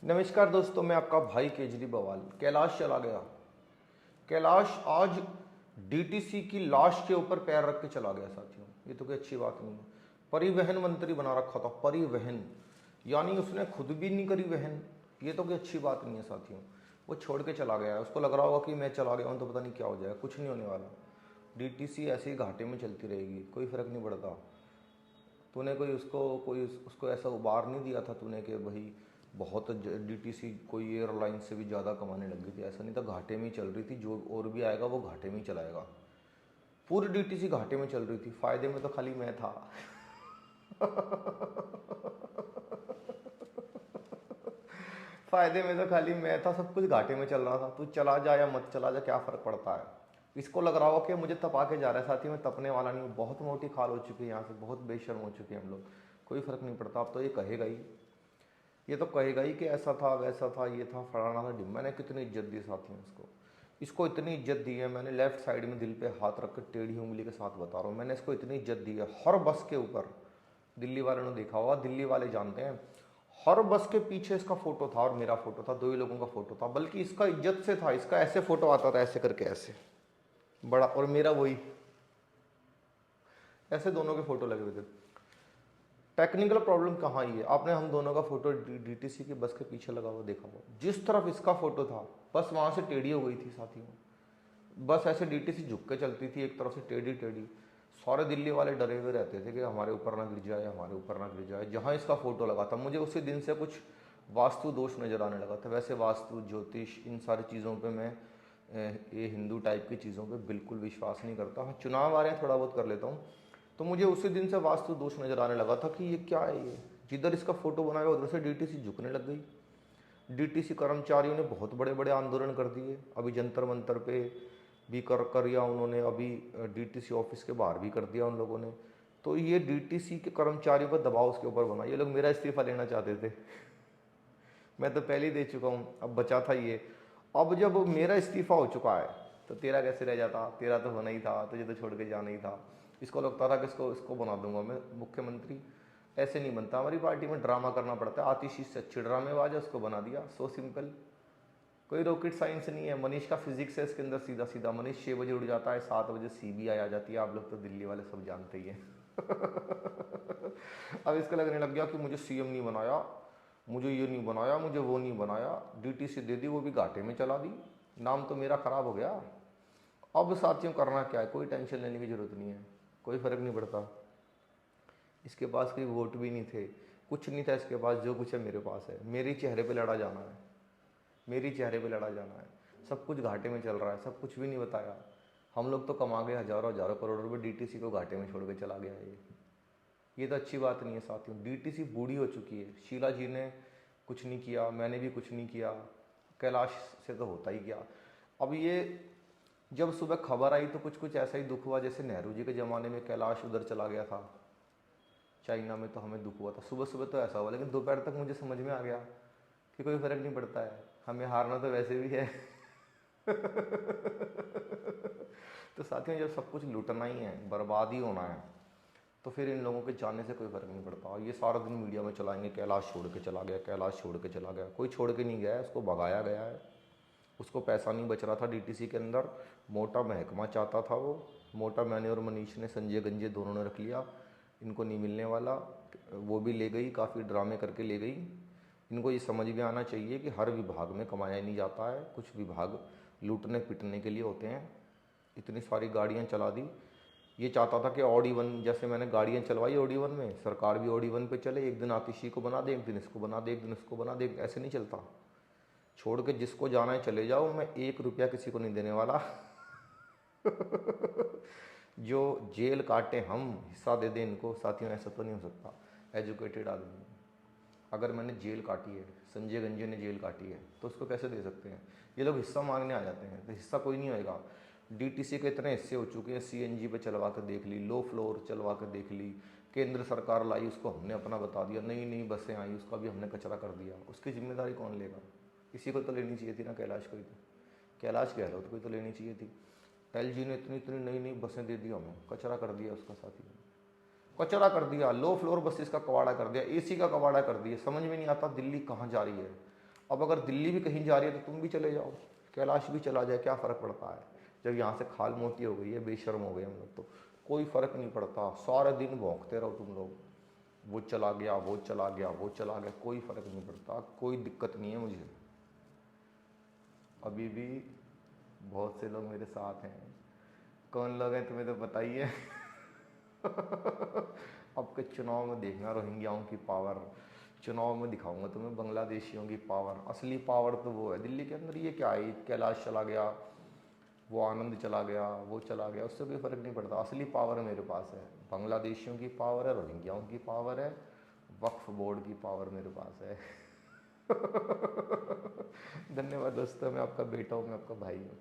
नमस्कार दोस्तों, मैं आपका भाई केजरीवाल। कैलाश चला गया। कैलाश आज डीटीसी की लाश के ऊपर पैर रख के चला गया साथियों। ये तो कोई अच्छी बात नहीं है। परिवहन मंत्री बना रखा था, परिवहन, यानी उसने खुद भी नहीं करी वहन। ये तो कोई अच्छी बात नहीं है साथियों। वो छोड़ के चला गया है। उसको लग रहा होगा कि मैं चला गया हूँ तो पता नहीं क्या हो जाएगा। कुछ नहीं होने वाला। डीटीसी ऐसे ही घाटे में चलती रहेगी, कोई फर्क नहीं पड़ता। तूने कोई उसको ऐसा उबार नहीं दिया था तूने कि भाई बहुत डीटीसी कोई एयरलाइन से भी ज़्यादा कमाने लग गई थी। ऐसा नहीं था, घाटे में ही चल रही थी। जो और भी आएगा वो घाटे में ही चलाएगा। पूरी डीटीसी घाटे में चल रही थी, फायदे में तो खाली मैं था। फायदे में तो खाली मैं था, सब कुछ घाटे में चल रहा था। तू चला जा या मत चला जा, क्या फ़र्क पड़ता है। इसको लग रहा हो कि मुझे तपा के जा रहा है, साथ ही में तपने वाला नहीं हूँ। बहुत मोटी खाल हो चुकी है यहाँ से, बहुत बेशर्म हो चुके हैं हम लोग। कोई फ़र्क नहीं पड़ता। अब तो ये कहेगा ही, ये तो कहेगा ही कि ऐसा था वैसा था, ये था फलाना था ढिम। मैंने कितनी इज्जत दी साथियों इसको इतनी इज्जत दी है मैंने। लेफ्ट साइड में दिल पे हाथ रख कर टेढ़ी उंगली के साथ बता रहा हूँ, मैंने इसको इतनी इज्जत दी है। हर बस के ऊपर, दिल्ली वालों ने देखा होगा, दिल्ली वाले जानते हैं, हर बस के पीछे इसका फोटो था और मेरा फोटो था। दो ही लोगों का फोटो था, बल्कि इसका इज्जत से था। इसका ऐसे फोटो आता था, ऐसे करके, ऐसे बड़ा, और मेरा वही, ऐसे दोनों के फोटो लगे हुए थे। टेक्निकल प्रॉब्लम कहाँ ही है। आपने हम दोनों का फोटो डीटीसी की बस के पीछे लगा हुआ देखा हुआ। जिस तरफ इसका फोटो था बस वहां से टेढ़ी हो गई थी साथियों। बस ऐसे डीटीसी झुक के चलती थी, एक तरफ से टेढ़ी टेढ़ी। सारे दिल्ली वाले डरे हुए रहते थे कि हमारे ऊपर ना गिर जाए, हमारे ऊपर ना गिर जाए। जहाँ इसका फोटो लगा था, मुझे उसी दिन से कुछ वास्तु दोष नजर आने लगा था। वैसे वास्तु, ज्योतिष, इन सारी चीज़ों पे मैं ये हिंदू टाइप की चीज़ों पे बिल्कुल विश्वास नहीं करता। हाँ, चुनाव आ रहे हैं थोड़ा बहुत कर लेता हूँ। तो मुझे उसी दिन से वास्तु दोष नजर आने लगा था कि ये क्या है। ये जिधर इसका फोटो बनाया उधर से डीटीसी झुकने लग गई। डीटीसी कर्मचारियों ने बहुत बड़े बड़े आंदोलन कर दिए। अभी जंतर मंतर पे भी कर उन्होंने। अभी डीटीसी ऑफिस के बाहर भी कर दिया उन लोगों ने। तो ये डीटीसी के कर्मचारियों का दबाव उसके ऊपर बना। ये लोग मेरा इस्तीफा लेना चाहते थे। मैं तो पहले ही दे चुका हूँ, अब बचा था ये। अब जब मेरा इस्तीफा हो चुका है तो तेरा कैसे रह जाता। तेरा तो होना ही था, तुझे तो छोड़ के जाना ही था। इसको लगता था कि इसको बना दूंगा मैं मुख्यमंत्री। ऐसे नहीं बनता, हमारी पार्टी में ड्रामा करना पड़ता है। आतिशी से अच्छी ड्रामेबाज है, उसको बना दिया। सो सिंपल, कोई रॉकेट साइंस नहीं है। मनीष का फिजिक्स है इसके अंदर, सीधा सीधा। मनीष 6 बजे उठ जाता है, 7 बजे सीबीआई आ जाती है। आप लोग तो दिल्ली वाले सब जानते ही हैं। अब इसको लगने लग गया कि मुझे सीएम नहीं बनाया, मुझे ये नहीं बनाया, मुझे वो नहीं बनाया। डीटीसी दे दी, वो भी घाटे में चला दी। नाम तो मेरा खराब हो गया। अब साथियों करना क्या है, कोई टेंशन लेने की जरूरत नहीं है। कोई फर्क नहीं पड़ता। इसके पास कोई वोट भी नहीं थे, कुछ नहीं था इसके पास। जो कुछ है मेरे पास है। मेरे चेहरे पे लड़ा जाना है, मेरी चेहरे पे लड़ा जाना है। सब कुछ घाटे में चल रहा है, सब कुछ भी नहीं बताया। हम लोग तो कमा गए हजारों हजारों करोड़ रुपए, डीटीसी को घाटे में छोड़ के चला गया है ये तो अच्छी बात नहीं है साथियों। डीटीसी बूढ़ी हो चुकी है। शीला जी ने कुछ नहीं किया, मैंने भी कुछ नहीं किया, कैलाश से तो होता ही क्या। अब ये जब सुबह खबर आई तो कुछ कुछ ऐसा ही दुख हुआ जैसे नेहरू जी के ज़माने में कैलाश उधर चला गया था चाइना में, तो हमें दुख हुआ था। सुबह सुबह तो ऐसा हुआ, लेकिन दोपहर तक मुझे समझ में आ गया कि कोई फ़र्क नहीं पड़ता है, हमें हारना तो वैसे भी है। तो साथियों, जब सब कुछ लुटना ही है, बर्बाद ही होना है, तो फिर इन लोगों के जाने से कोई फ़र्क नहीं पड़ता। और ये सारा दिन मीडिया में चलाएंगे, कैलाश छोड़ के चला गया, कैलाश छोड़ के चला गया। कोई छोड़ के नहीं गया है, उसको भगाया गया है। उसको पैसा नहीं बच रहा था डीटीसी के अंदर। मोटा महकमा चाहता था वो। मोटा मैंने और मनीष ने, संजय गंजे दोनों ने रख लिया। इनको नहीं मिलने वाला। वो भी ले गई, काफ़ी ड्रामे करके ले गई। इनको ये समझ में आना चाहिए कि हर विभाग में कमाया नहीं जाता है। कुछ विभाग लूटने पिटने के लिए होते हैं। इतनी सारी गाड़ियाँ चला दी। ये चाहता था कि ऑडी वन, जैसे मैंने गाड़ियाँ चलवाई ऑडी वन में, सरकार भी ऑडी वन पे चले। एक दिन आतिशी को बना दे, एक दिन इसको बना दे, एक दिन इसको बना दे। ऐसे नहीं चलता। छोड़ के जिसको जाना है चले जाओ, मैं 1 रुपया किसी को नहीं देने वाला। जो जेल काटे हम, हिस्सा दे दें इनको। साथियों, ऐसा तो नहीं हो सकता। एजुकेटेड आदमी, अगर मैंने जेल काटी है, संजय गंजे ने जेल काटी है, तो उसको कैसे दे सकते हैं। ये लोग हिस्सा मांगने आ जाते हैं, तो हिस्सा कोई नहीं होएगा। डीटीसी के इतने हिस्से हो चुके हैं, सीएनजी पे चलवा कर देख ली, लो फ्लोर चलवा कर देख ली। केंद्र सरकार लाई, उसको हमने अपना बता दिया। नई नई बसें आई, उसका भी हमने कचरा कर दिया। उसकी जिम्मेदारी कौन लेगा। इसी को तो लेनी चाहिए थी ना, कैलाश को ही तो। कैलाश कह रहा हो तो कोई तो लेनी चाहिए थी। एलजी ने इतनी इतनी नई नई बसें दे दी हमें, कचरा कर दिया उसका साथी ने। कचरा कर दिया, लो फ्लोर बसेस का कबाड़ा कर दिया, एसी का कबाड़ा कर दिया। समझ में नहीं आता दिल्ली कहाँ जा रही है। अब अगर दिल्ली भी कहीं जा रही है तो तुम भी चले जाओ, कैलाश भी चला जाए, क्या फ़र्क पड़ता है। जब यहाँ से खाल मोटी हो गई है, बेशर्म हो गए हम लोग, तो कोई फ़र्क नहीं पड़ता। सारे दिन भौंकते रहो तुम लोग, वो चला गया, वो चला गया, वो चला गया, कोई फ़र्क नहीं पड़ता, कोई दिक्कत नहीं है मुझे। अभी भी बहुत से लोग मेरे साथ हैं। कौन लोग हैं तुम्हें तो बताइए। अब के चुनाव में देखना रोहिंग्याओं की पावर, चुनाव में दिखाऊंगा तुम्हें बांग्लादेशियों की पावर। असली पावर तो वो है दिल्ली के अंदर। ये क्या है, कैलाश चला गया, वो आनंद चला गया, वो चला गया, उससे कोई फ़र्क नहीं पड़ता। असली पावर मेरे पास है, बांग्लादेशियों की पावर है, रोहिंग्याओं की पावर है, वक्फ बोर्ड की पावर मेरे पास है। धन्यवाद दोस्तों, मैं आपका बेटा हूँ, मैं आपका भाई हूँ।